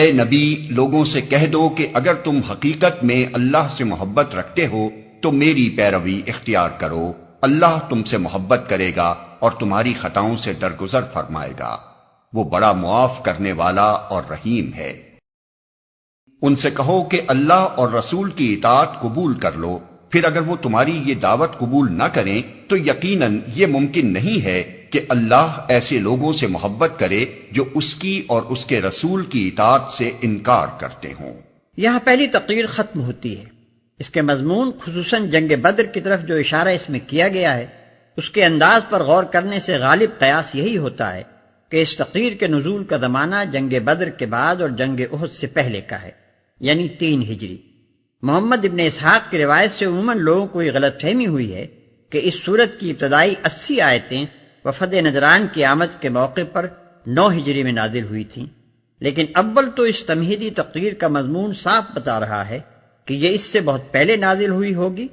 اے نبی، لوگوں سے کہہ دو کہ اگر تم حقیقت میں اللہ سے محبت رکھتے ہو تو میری پیروی اختیار کرو، اللہ تم سے محبت کرے گا اور تمہاری خطاؤں سے درگزر فرمائے گا، وہ بڑا معاف کرنے والا اور رحیم ہے۔ ان سے کہو کہ اللہ اور رسول کی اطاعت قبول کر لو، پھر اگر وہ تمہاری یہ دعوت قبول نہ کریں تو یقیناً یہ ممکن نہیں ہے کہ اللہ ایسے لوگوں سے محبت کرے جو اس کی اور اس کے رسول کی اطاعت سے انکار کرتے ہوں۔ یہاں پہلی تقریر ختم ہوتی ہے۔ اس کے مضمون خصوصاً جنگ بدر کی طرف جو اشارہ اس میں کیا گیا ہے، اس کے انداز پر غور کرنے سے غالب قیاس یہی ہوتا ہے کہ اس تقریر کے نزول کا زمانہ جنگ بدر کے بعد اور جنگ احد سے پہلے کا ہے، یعنی 3 ہجری۔ محمد ابن اسحاق کی روایت سے عموماً لوگوں کو یہ غلط فہمی ہوئی ہے کہ اس سورت کی ابتدائی 80 آیتیں وفد نجران کی آمد کے موقع پر 9 ہجری میں نازل ہوئی تھیں، لیکن اول تو اس تمہیدی تقریر کا مضمون صاف بتا رہا ہے کہ یہ اس سے بہت پہلے نازل ہوئی ہوگی۔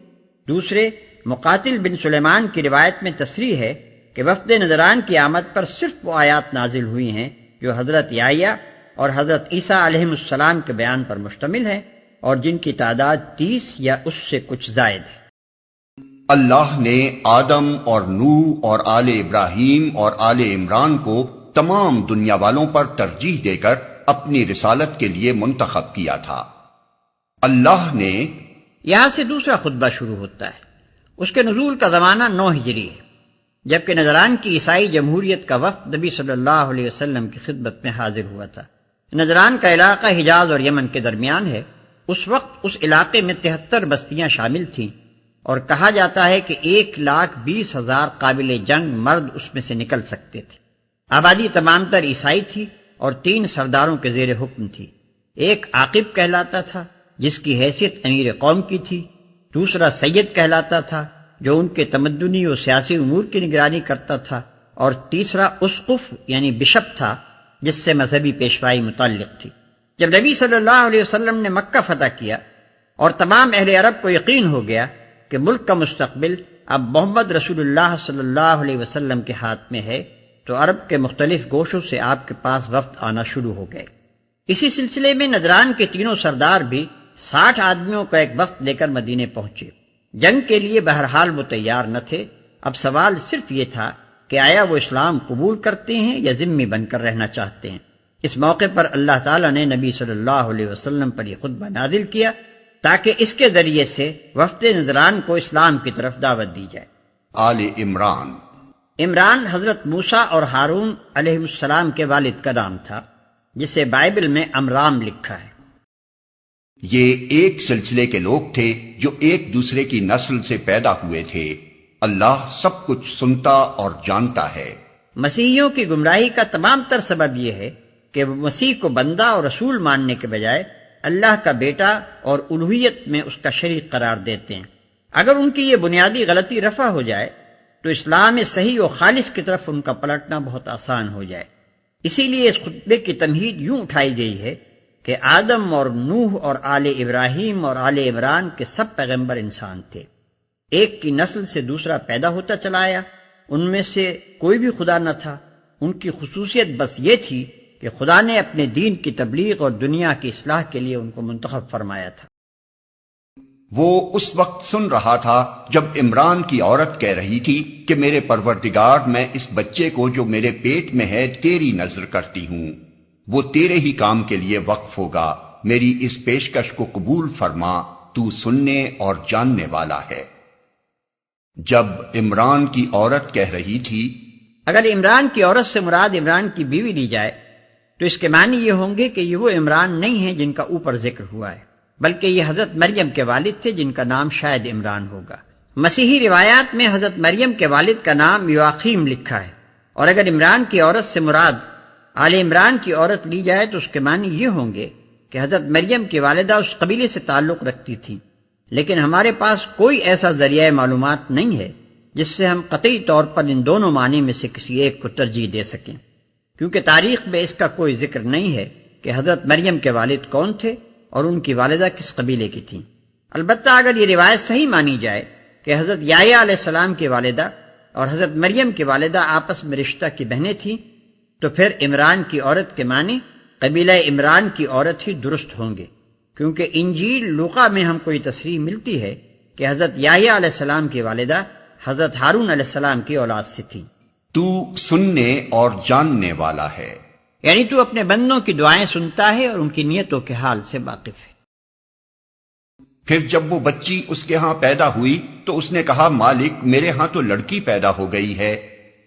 دوسرے، مقاتل بن سلیمان کی روایت میں تصریح ہے کہ وفد نجران کی آمد پر صرف وہ آیات نازل ہوئی ہیں جو حضرت یحییٰ اور حضرت عیسیٰ علیہ السلام کے بیان پر مشتمل ہیں اور جن کی تعداد 30 یا اس سے کچھ زائد ہے۔ اللہ نے آدم اور نوح اور آل ابراہیم اور آل عمران کو تمام دنیا والوں پر ترجیح دے کر اپنی رسالت کے لیے منتخب کیا تھا۔ اللہ نے یہاں سے دوسرا خطبہ شروع ہوتا ہے۔ اس کے نزول کا زمانہ 9 ہجری ہے، جبکہ نجران کی عیسائی جمہوریت کا وفد نبی صلی اللہ علیہ وسلم کی خدمت میں حاضر ہوا تھا۔ نجران کا علاقہ حجاز اور یمن کے درمیان ہے۔ اس وقت اس علاقے میں 73 بستیاں شامل تھیں اور کہا جاتا ہے کہ 1,20,000 قابل جنگ مرد اس میں سے نکل سکتے تھے۔ آبادی تمام تر عیسائی تھی اور 3 سرداروں کے زیر حکم تھی۔ ایک عاقب کہلاتا تھا جس کی حیثیت امیر قوم کی تھی، دوسرا سید کہلاتا تھا جو ان کے تمدنی و سیاسی امور کی نگرانی کرتا تھا، اور تیسرا اسقف یعنی بشپ تھا جس سے مذہبی پیشوائی متعلق تھی۔ جب نبی صلی اللہ علیہ وسلم نے مکہ فتح کیا اور تمام اہل عرب کو یقین ہو گیا کہ ملک کا مستقبل اب محمد رسول اللہ صلی اللہ علیہ وسلم کے ہاتھ میں ہے، تو عرب کے مختلف گوشوں سے آپ کے پاس وفد آنا شروع ہو گئے۔ اسی سلسلے میں نجران کے تینوں سردار بھی 60 آدمیوں کا ایک وفد لے کر مدینے پہنچے۔ جنگ کے لیے بہرحال وہ تیار نہ تھے۔ اب سوال صرف یہ تھا کہ آیا وہ اسلام قبول کرتے ہیں یا ذمہ بن کر رہنا چاہتے ہیں۔ اس موقع پر اللہ تعالیٰ نے نبی صلی اللہ علیہ وسلم پر یہ خطبہ نازل کیا تاکہ اس کے ذریعے سے وفد نجران کو اسلام کی طرف دعوت دی جائے۔ آل عمران۔ عمران حضرت موسیٰ اور ہارون علیہ السلام کے والد کا نام تھا، جسے بائبل میں امرام لکھا ہے۔ یہ ایک سلسلے کے لوگ تھے جو ایک دوسرے کی نسل سے پیدا ہوئے تھے۔ اللہ سب کچھ سنتا اور جانتا ہے۔ مسیحیوں کی گمراہی کا تمام تر سبب یہ ہے کہ وہ مسیح کو بندہ اور رسول ماننے کے بجائے اللہ کا بیٹا اور الوہیت میں اس کا شریک قرار دیتے ہیں۔ اگر ان کی یہ بنیادی غلطی رفع ہو جائے تو اسلام صحیح و خالص کی طرف ان کا پلٹنا بہت آسان ہو جائے۔ اسی لیے اس خطبے کی تمہید یوں اٹھائی گئی ہے کہ آدم اور نوح اور آل ابراہیم اور آل عمران کے سب پیغمبر انسان تھے۔ ایک کی نسل سے دوسرا پیدا ہوتا چلا آیا، ان میں سے کوئی بھی خدا نہ تھا۔ ان کی خصوصیت بس یہ تھی کہ خدا نے اپنے دین کی تبلیغ اور دنیا کی اصلاح کے لیے ان کو منتخب فرمایا تھا۔ وہ اس وقت سن رہا تھا جب عمران کی عورت کہہ رہی تھی کہ میرے پروردگار، میں اس بچے کو جو میرے پیٹ میں ہے تیری نذر کرتی ہوں، وہ تیرے ہی کام کے لیے وقف ہوگا، میری اس پیشکش کو قبول فرما، تو سننے اور جاننے والا ہے۔ جب عمران کی عورت کہہ رہی تھی، اگر عمران کی عورت سے مراد عمران کی بیوی لی جائے تو اس کے معنی یہ ہوں گے کہ یہ وہ عمران نہیں ہیں جن کا اوپر ذکر ہوا ہے، بلکہ یہ حضرت مریم کے والد تھے جن کا نام شاید عمران ہوگا۔ مسیحی روایات میں حضرت مریم کے والد کا نام یواقیم لکھا ہے، اور اگر عمران کی عورت سے مراد آل عمران کی عورت لی جائے تو اس کے معنی یہ ہوں گے کہ حضرت مریم کی والدہ اس قبیلے سے تعلق رکھتی تھیں، لیکن ہمارے پاس کوئی ایسا ذریعہ معلومات نہیں ہے جس سے ہم قطعی طور پر ان دونوں معنی میں سے کسی ایک کو ترجیح دے سکیں، کیونکہ تاریخ میں اس کا کوئی ذکر نہیں ہے کہ حضرت مریم کے والد کون تھے اور ان کی والدہ کس قبیلے کی تھیں۔ البتہ اگر یہ روایت صحیح مانی جائے کہ حضرت یحییٰ علیہ السلام کی والدہ اور حضرت مریم کی والدہ آپس میں رشتہ کی بہنیں تھیں، تو پھر عمران کی عورت کے معنی قبیلہ عمران کی عورت ہی درست ہوں گے، کیونکہ انجیل لوقا میں ہم کو یہ تصریح ملتی ہے کہ حضرت یحییٰ علیہ السلام کی والدہ حضرت ہارون علیہ السلام کی اولاد سے تھی۔ تو سننے اور جاننے والا ہے، یعنی تو اپنے بندوں کی دعائیں سنتا ہے اور ان کی نیتوں کے حال سے واقف ہے۔ پھر جب وہ بچی اس کے ہاں پیدا ہوئی تو اس نے کہا مالک میرے ہاں تو لڑکی پیدا ہو گئی ہے،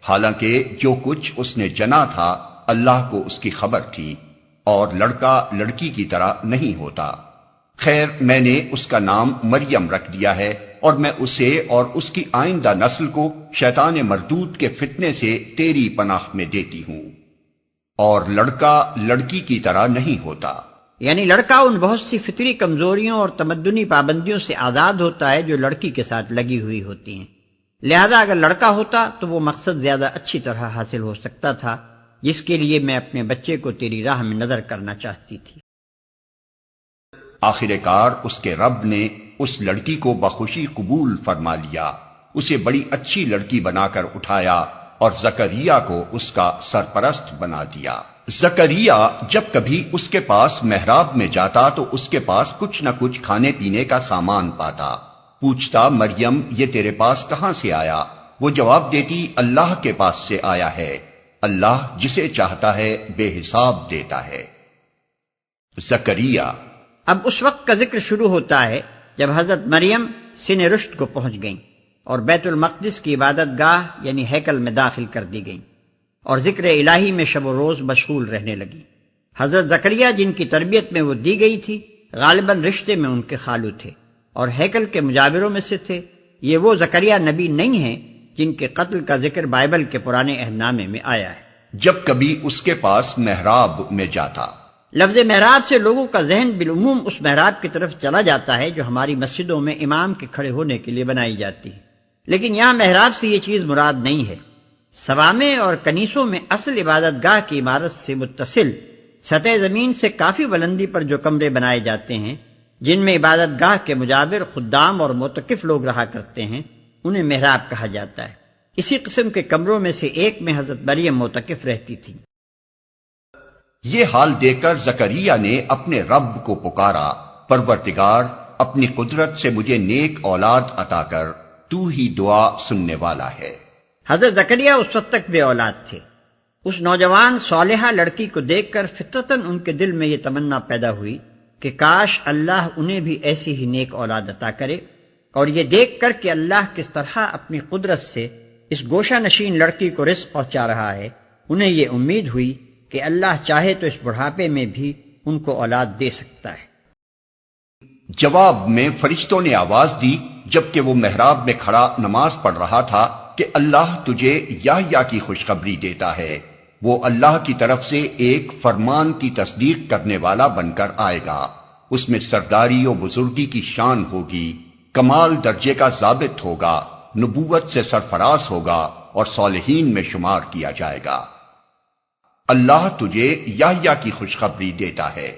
حالانکہ جو کچھ اس نے جنا تھا اللہ کو اس کی خبر تھی، اور لڑکا لڑکی کی طرح نہیں ہوتا۔ خیر میں نے اس کا نام مریم رکھ دیا ہے، اور میں اسے اور اس کی آئندہ نسل کو شیطان مردود کے فتنے سے تیری پناہ میں دیتی ہوں، اور لڑکا لڑکی کی طرح نہیں ہوتا۔ یعنی لڑکا ان بہت سی فطری کمزوریوں اور تمدنی پابندیوں سے آزاد ہوتا ہے جو لڑکی کے ساتھ لگی ہوئی ہوتی ہیں، لہذا اگر لڑکا ہوتا تو وہ مقصد زیادہ اچھی طرح حاصل ہو سکتا تھا جس کے لیے میں اپنے بچے کو تیری راہ میں نظر کرنا چاہتی تھی۔ آخر کار اس کے رب نے اس لڑکی کو بخوشی قبول فرما لیا، اسے بڑی اچھی لڑکی بنا کر اٹھایا اور زکریا کو اس کا سرپرست بنا دیا۔ زکریا جب کبھی اس کے پاس محراب میں جاتا تو اس کے پاس کچھ نہ کچھ کھانے پینے کا سامان پاتا، پوچھتا مریم یہ تیرے پاس کہاں سے آیا؟ وہ جواب دیتی اللہ کے پاس سے آیا ہے، اللہ جسے چاہتا ہے بے حساب دیتا ہے۔ زکریا۔ اب اس وقت کا ذکر شروع ہوتا ہے جب حضرت مریم سن رشد کو پہنچ گئیں اور بیت المقدس کی عبادت گاہ یعنی ہیکل میں داخل کر دی گئیں اور ذکر الہی میں شب و روز مشغول رہنے لگی۔ حضرت زکریا جن کی تربیت میں وہ دی گئی تھی غالباً رشتے میں ان کے خالو تھے اور ہیکل کے مجاوروں میں سے تھے۔ یہ وہ زکریا نبی نہیں ہیں جن کے قتل کا ذکر بائبل کے پرانے عہد نامے میں آیا ہے۔ جب کبھی اس کے پاس محراب میں جاتا، لفظ محراب سے لوگوں کا ذہن بالعموم اس محراب کی طرف چلا جاتا ہے جو ہماری مسجدوں میں امام کے کھڑے ہونے کے لیے بنائی جاتی ہے، لیکن یہاں محراب سے یہ چیز مراد نہیں ہے۔ صوامع اور کنیسوں میں اصل عبادت گاہ کی عمارت سے متصل سطح زمین سے کافی بلندی پر جو کمرے بنائے جاتے ہیں جن میں عبادت گاہ کے مجاور، خدام اور معتکف لوگ رہا کرتے ہیں انہیں محراب کہا جاتا ہے۔ اسی قسم کے کمروں میں سے ایک میں حضرت مریم معتکف رہتی تھی۔ یہ حال دیکھ کر زکریا نے اپنے رب کو پکارا، پروردگار اپنی قدرت سے مجھے نیک اولاد عطا کر، تو ہی دعا سننے والا ہے۔ حضرت زکریا اس وقت تک بے اولاد تھے۔ اس نوجوان صالحہ لڑکی کو دیکھ کر فطرتاً ان کے دل میں یہ تمنا پیدا ہوئی کہ کاش اللہ انہیں بھی ایسی ہی نیک اولاد عطا کرے، اور یہ دیکھ کر کہ اللہ کس طرح اپنی قدرت سے اس گوشہ نشین لڑکی کو رزق پہنچا رہا ہے، انہیں یہ امید ہوئی کہ اللہ چاہے تو اس بڑھاپے میں بھی ان کو اولاد دے سکتا ہے۔ جواب میں فرشتوں نے آواز دی جبکہ وہ محراب میں کھڑا نماز پڑھ رہا تھا کہ اللہ تجھے یحییٰ کی خوشخبری دیتا ہے، وہ اللہ کی طرف سے ایک فرمان کی تصدیق کرنے والا بن کر آئے گا، اس میں سرداری و بزرگی کی شان ہوگی، کمال درجے کا ضابط ہوگا، نبوت سے سرفراز ہوگا اور صالحین میں شمار کیا جائے گا۔ اللہ تجھے یحییٰ کی خوشخبری دیتا ہے۔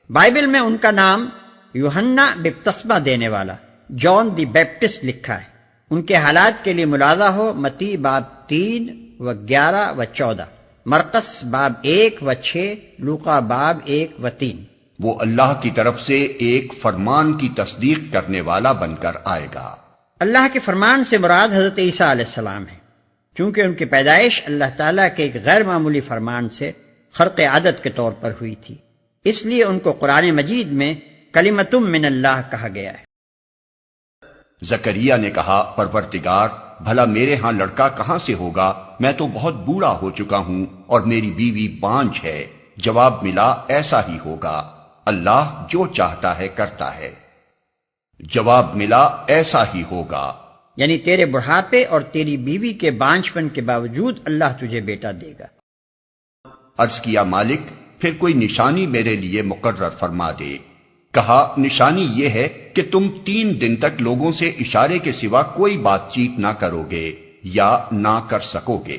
بائبل میں ان کا نام یوحنا بپتسمہ دینے والا، جان دی بیپٹسٹ لکھا ہے۔ ان کے حالات کے لیے ملاحظہ ہو متی باب 3 و 11 و 14، مرقس باب 1 و 6، لوقا باب 1 و 3۔ وہ اللہ کی طرف سے ایک فرمان کی تصدیق کرنے والا بن کر آئے گا۔ اللہ کے فرمان سے مراد حضرت عیسیٰ علیہ السلام ہے، کیونکہ ان کی پیدائش اللہ تعالیٰ کے ایک غیر معمولی فرمان سے خرق عادت کے طور پر ہوئی تھی، اس لیے ان کو قرآن مجید میں کلمۃ من اللہ کہا گیا ہے۔ زکریا نے کہا پروردگار بھلا میرے ہاں لڑکا کہاں سے ہوگا، میں تو بہت بوڑھا ہو چکا ہوں اور میری بیوی بانجھ ہے۔ جواب ملا ایسا ہی ہوگا، اللہ جو چاہتا ہے کرتا ہے۔ جواب ملا ایسا ہی ہوگا، یعنی تیرے بڑھاپے اور تیری بیوی کے بانجھ پن کے باوجود اللہ تجھے بیٹا دے گا۔ عرض کیا مالک پھر کوئی نشانی میرے لیے مقرر فرما دے۔ کہا نشانی یہ ہے کہ تم 3 دن تک لوگوں سے اشارے کے سوا کوئی بات چیت نہ کرو گے یا نہ کر سکو گے،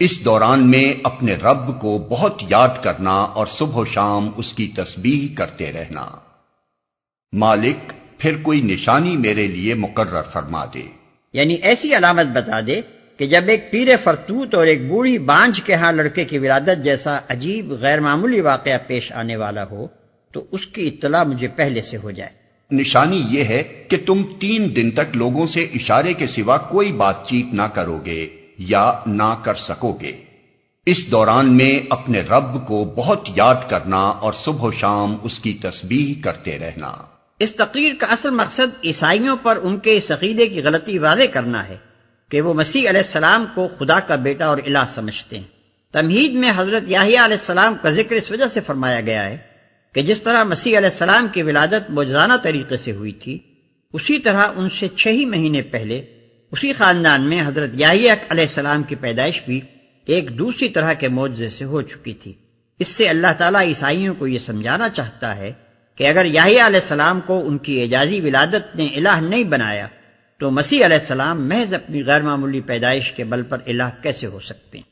اس دوران میں اپنے رب کو بہت یاد کرنا اور صبح و شام اس کی تسبیح کرتے رہنا۔ مالک پھر کوئی نشانی میرے لیے مقرر فرما دے، یعنی ایسی علامت بتا دے کہ جب ایک پیر فرتوت اور ایک بوڑھی بانجھ کے ہاں لڑکے کی ولادت جیسا عجیب غیر معمولی واقعہ پیش آنے والا ہو تو اس کی اطلاع مجھے پہلے سے ہو جائے۔ نشانی یہ ہے کہ تم 3 دن تک لوگوں سے اشارے کے سوا کوئی بات چیت نہ کرو گے یا نہ کر سکو گے۔ اس دوران میں اپنے رب کو بہت یاد کرنا اور صبح و شام اس کی تسبیح کرتے رہنا۔ اس تقریر کا اصل مقصد عیسائیوں پر ان کے اس عقیدے کی غلطی واضح کرنا ہے کہ وہ مسیح علیہ السلام کو خدا کا بیٹا اور الہ سمجھتے ہیں۔ تمہید میں حضرت یحییٰ علیہ السلام کا ذکر اس وجہ سے فرمایا گیا ہے کہ جس طرح مسیح علیہ السلام کی ولادت معجزانہ طریقے سے ہوئی تھی، اسی طرح ان سے 6 ہی مہینے پہلے اسی خاندان میں حضرت یحییٰ علیہ السلام کی پیدائش بھی ایک دوسری طرح کے معجزے سے ہو چکی تھی۔ اس سے اللہ تعالیٰ عیسائیوں کو یہ سمجھانا چاہتا ہے کہ اگر یحییٰ علیہ السلام کو ان کی اعجازی ولادت نے الہ نہیں بنایا تو مسیح علیہ السلام محض اپنی غیر معمولی پیدائش کے بل پر الہ کیسے ہو سکتے ہیں؟